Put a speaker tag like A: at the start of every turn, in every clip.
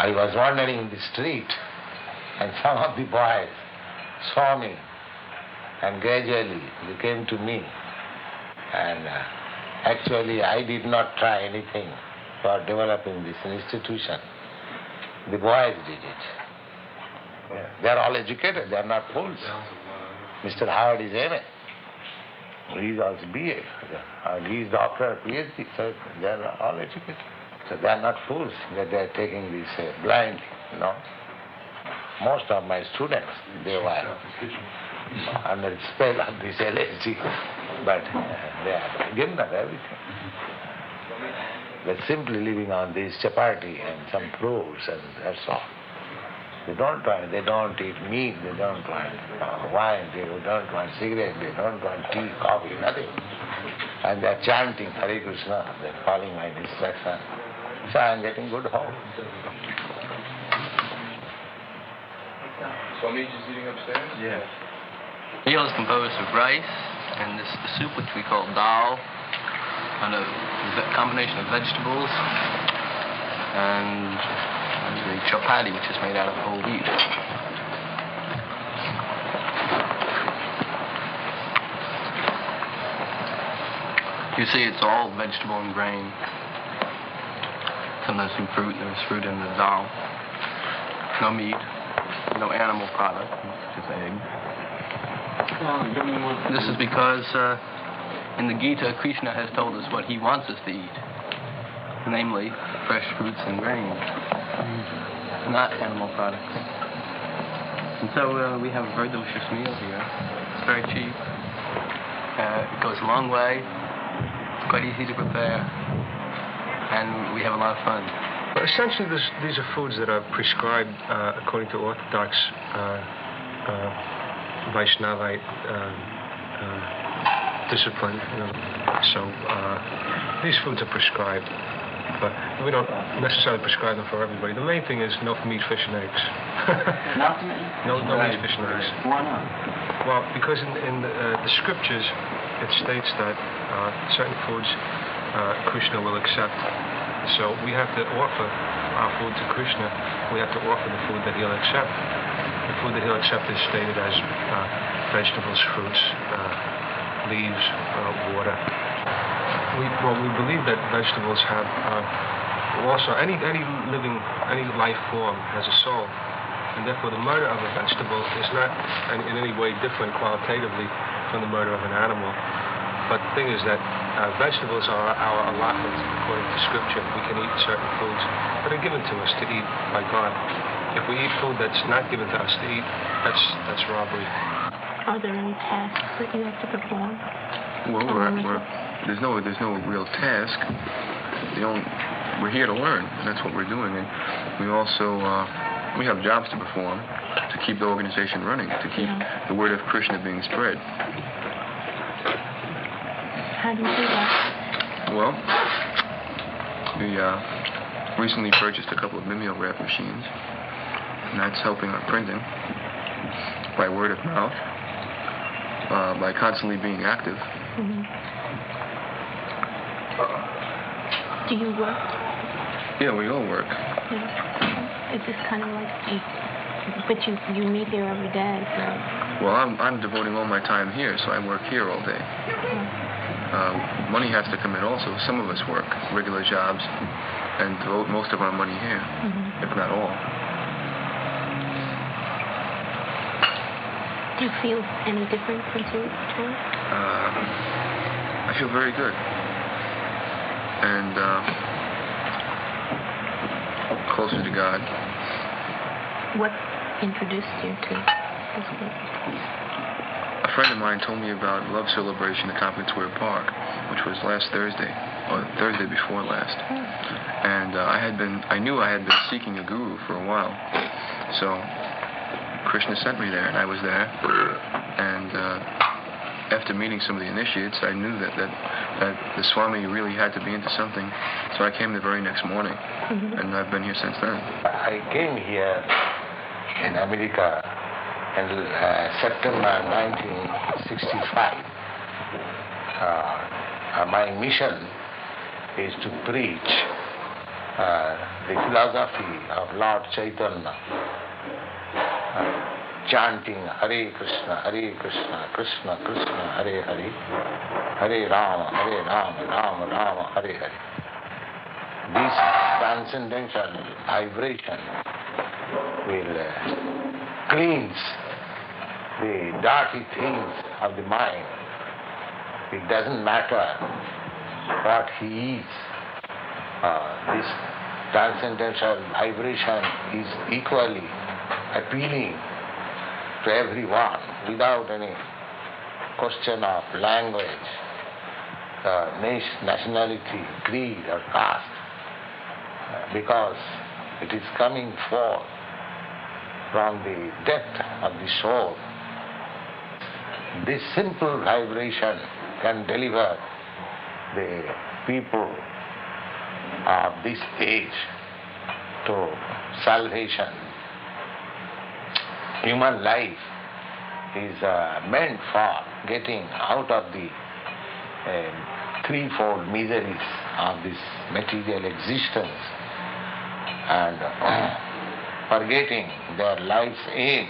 A: I was wandering in the street and some of the boys saw me and gradually they came to me. And actually I did not try anything for developing this institution. The boys did it. They are all educated, they are not fools. Mr. Howard is MA. He is also BA. He is doctor, PhD, so they are all educated. So they are not fools that they are taking this blindly, Most of my students, they were under the spell of this LSD, but they are given up everything. They're simply living on this chapati and some fruits and that's all. They don't eat meat, they don't want wine, they don't want cigarette, they don't want tea, coffee, nothing. And they're chanting Hare Krishna, they're following my instruction. So I'm getting good hope.
B: Swami is eating upstairs?
C: Yes. Meal is composed of rice and this soup which we call dal, and a combination of vegetables, and the chapati, which is made out of whole wheat. You see, it's all vegetable and grain. Sometimes some fruit. There's fruit in the dal. No meat. No animal product, just egg. This is because in the Gita, Krishna has told us what he wants us to eat, namely fresh fruits and grains, not animal products. And so we have a very delicious meal here. It's very cheap. It goes a long way. It's quite easy to prepare, and we have a lot of fun.
D: Essentially, these are foods that are prescribed according to Orthodox Vaishnavite discipline. So these foods are prescribed, but we don't necessarily prescribe them for everybody. The main thing is no meat, fish, and eggs. No meat, fish, and eggs.
C: Why not?
D: Well, because in the scriptures it states that certain foods Krishna will accept. So we have to offer our food to Krishna. We have to offer the food that he'll accept. The food that he'll accept is stated as vegetables, fruits, leaves, water. We believe that vegetables have also any life form has a soul, and therefore the murder of a vegetable is not in any way different qualitatively from the murder of an animal. But the thing is that vegetables are our allotment according to Scripture. We can eat certain foods that are given to us to eat by God. If we eat food that's not given to us to eat, that's robbery.
E: Are there any tasks that you have to perform?
B: Well, there's no real task. We're here to learn, and that's what we're doing. And we also we have jobs to perform to keep the organization running, to keep the word of Krishna being spread.
E: How do you do that?
B: Well, we recently purchased a couple of mimeograph machines, and that's helping our printing by word of mouth, by constantly being active.
E: Mm-hmm. Do you work?
B: Yeah, we all work.
E: Yeah. It's just kind of like but you meet here every day, so.
B: Well, I'm devoting all my time here, so I work here all day. Money has to come in also. Some of us work regular jobs and devote most of our money here, if not all.
E: Do you feel any different since you joined?
B: I feel very good. And closer to God.
E: What introduced you to this group?
B: A friend of mine told me about Love Celebration at Compton Park, which was last Thursday, or Thursday before last. And I knew I had been seeking a guru for a while. So Krishna sent me there, and I was there. And after meeting some of the initiates, I knew that the Swami really had to be into something. So I came the very next morning, and I've been here since then.
A: I came here in America in September 1965. My mission is to preach the philosophy of Lord Chaitanya, chanting Hare Krishna, Krishna Krishna, Hare Hare, Hare Rama, Rama Rama, Hare Hare. This transcendental vibration will cleanse the dirty things of the mind. It doesn't matter what he is. This transcendental vibration is equally appealing to everyone without any question of language, nationality, creed or caste, because it is coming forth from the depth of the soul. This simple vibration can deliver the people of this age to salvation. Human life is meant for getting out of the threefold miseries of this material existence and forgetting their life's aim.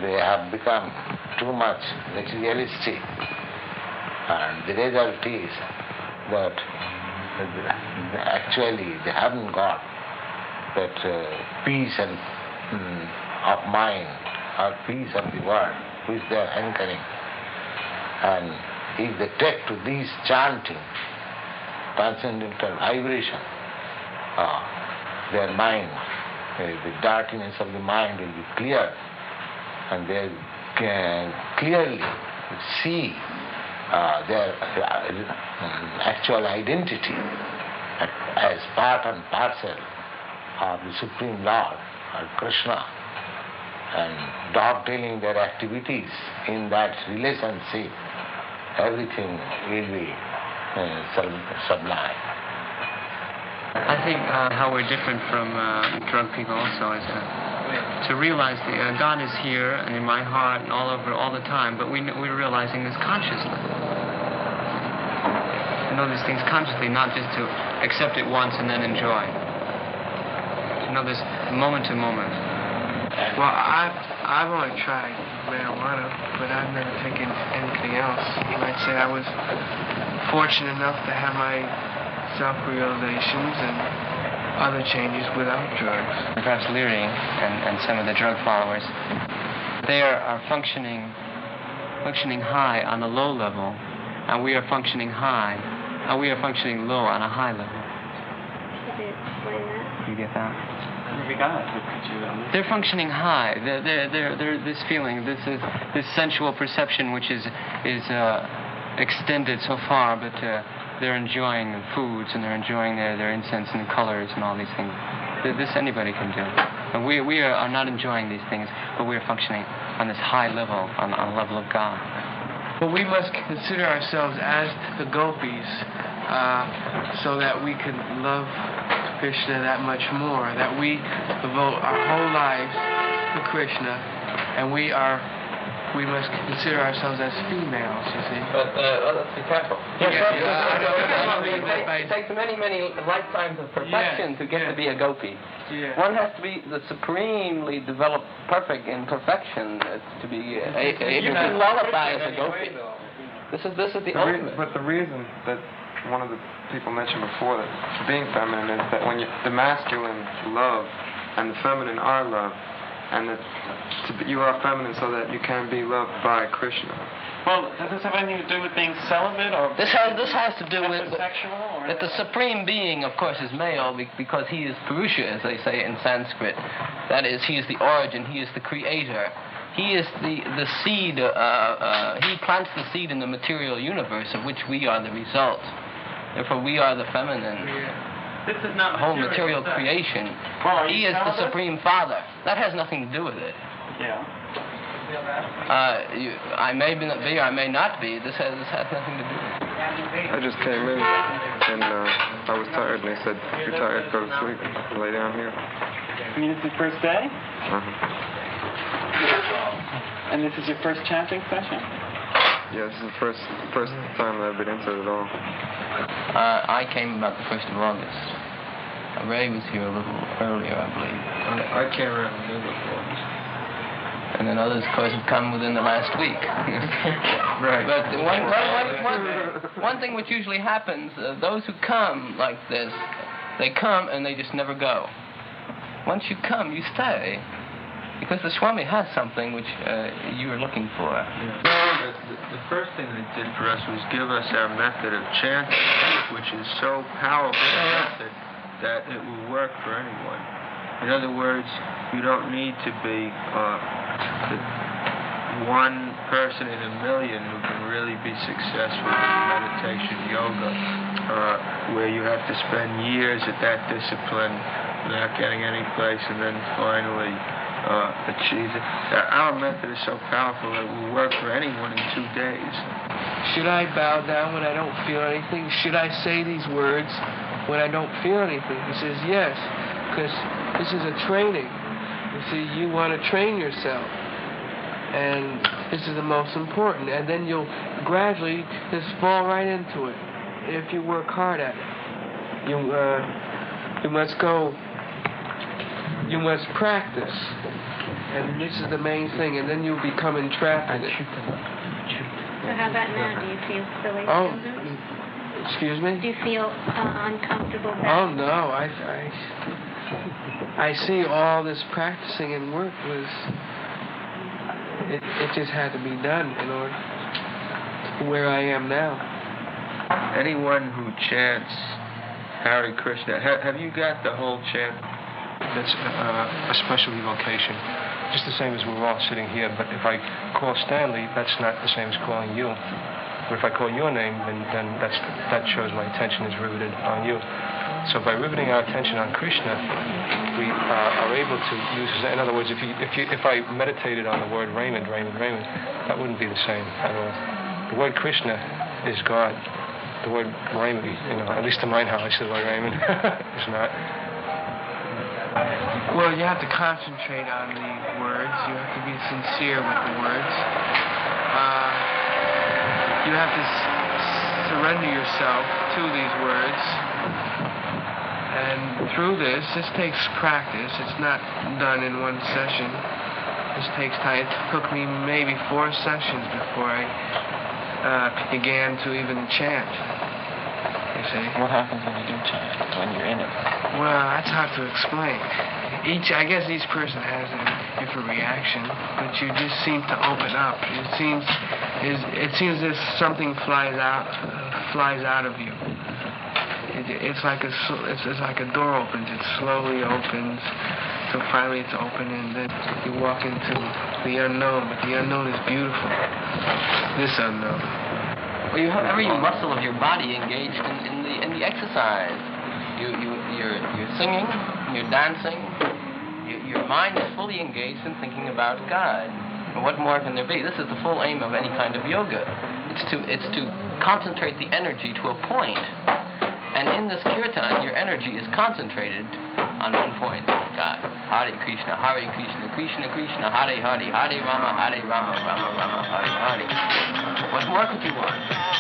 A: They have become too much materialistic, and the result is that actually they haven't got that peace and of mind or peace of the world which they are anchoring. And if they take to these chanting, transcendental vibration, their mind, the darkness of the mind will be clear, and they can clearly see their actual identity as part and parcel of the Supreme Lord, or Krishna, and dovetailing their activities in that relationship, everything will be sublime.
F: I think how we're different from drunk people also is to realize that God is here and in my heart and all over all the time, but we're realizing this consciously. To know these things consciously, not just to accept it once and then enjoy. To know this moment to moment.
G: Well, I've only tried marijuana, but I've never taken anything else. You might say I was fortunate enough to have my self-realizations and other changes without drugs.
F: Perhaps Leary and some of the drug followers, they are functioning high on a low level, and we are functioning high, and we are functioning low on a high level.
E: Could you explain that?
F: You get that? They're functioning high. They're this feeling, this sensual perception, which is extended so far, but they're enjoying foods and they're enjoying their incense and colors and all these things. This anybody can do. And we are not enjoying these things, but we are functioning on this high level, on the level of God.
G: But we must consider ourselves as the gopis, so that we can love Krishna that much more, that we devote our whole lives to Krishna, and we must consider ourselves as females, you see.
C: But let's be careful. It takes many, many lifetimes of perfection to get to be a gopi.
G: Yeah.
C: One has to be the supremely developed, perfect in perfection to be able to qualify as a gopi. This is the ultimate.
B: But the reason that one of the people mentioned before that being feminine is that when the masculine love and the feminine are love, and that you are feminine so that you can be loved by Krishna.
H: Well, does this have anything to do with being celibate, or
C: This has to do with
H: sexual, or
C: that the Supreme Being, of course, is male because he is Purusha, as they say in Sanskrit. That is, he is the origin, he is the creator. He is the seed, he plants the seed in the material universe of which we are the result. Therefore, we are the feminine.
H: this is not
C: Whole material creation.
H: Well, are
C: He
H: you
C: is the
H: celibate?
C: Supreme Father. That has nothing to do with it.
H: Yeah.
C: I may be, I may not be. This has nothing to do with it.
B: I just came in and I was tired, and they said, if you're tired, go to sleep. Lay down here.
H: I mean, it's your first day, and this is your first chanting session.
B: Yeah, this is the first time that I've been into it at all.
C: I came about the 1st of August. Ray was here a little earlier, I believe.
B: I came around the middle before.
C: And then others, of course, have come within the last week.
B: Right.
C: But one thing which usually happens, those who come like this, they come and they just never go. Once you come, you stay. Because the Swami has something which you were looking for.
B: Yeah. The first thing they did for us was give us our method of chanting, which is so powerful a method that it will work for anyone. In other words, you don't need to be the one person in a million who can really be successful in meditation yoga, where you have to spend years at that discipline without getting any place and then finally achieve it. Our method is so powerful that it will work for anyone in 2 days.
G: Should I bow down when I don't feel anything? Should I say these words when I don't feel anything? He says yes, because this is a training. You see, you want to train yourself, and this is the most important. And then you'll gradually just fall right into it if you work hard at it. You must go. You must practice, and this is the main thing. And then you'll become entrapped in it.
E: So how about now? Do you feel silly?
G: Excuse me?
E: Do you feel uncomfortable?
G: Oh no, I see all this practicing and work was, it just had to be done in order to where I am now.
B: Anyone who chants Hare Krishna, have you got the whole chant?
D: That's a special evocation. Just the same as we're all sitting here, but if I call Stanley, that's not the same as calling you. But if I call your name, then that shows my attention is riveted on you. So by riveting our attention on Krishna, we are able to use. In other words, if I meditated on the word Raymond, that wouldn't be the same at all. The word Krishna is God. The word Raymond, at least to mine how I say the word Raymond, is not.
G: Well, you have to concentrate on the words. You have to be sincere with the words. You have to surrender yourself to these words. And through this takes practice. It's not done in one session. This takes time. It took me maybe 4 sessions before I began to even chant. You see?
C: What happens when you do chant, when you're in it?
G: Well, that's hard to explain. I guess each person has a different reaction, but you just seem to open up. It seems as something flies out of you. It's like a door opens. It slowly opens, so finally it's open, and then you walk into the unknown. But the unknown is beautiful. This unknown.
C: Well, you have every muscle of your body engaged in the exercise. You're singing, you're dancing. Your mind is fully engaged in thinking about God. And what more can there be? This is the full aim of any kind of yoga. It's to concentrate the energy to a point. And in this kirtan, your energy is concentrated on one point, God. Hare Krishna, Krishna Krishna, Hare Hare, Hare Rama, Rama Rama, Hare Hare. What more could you want?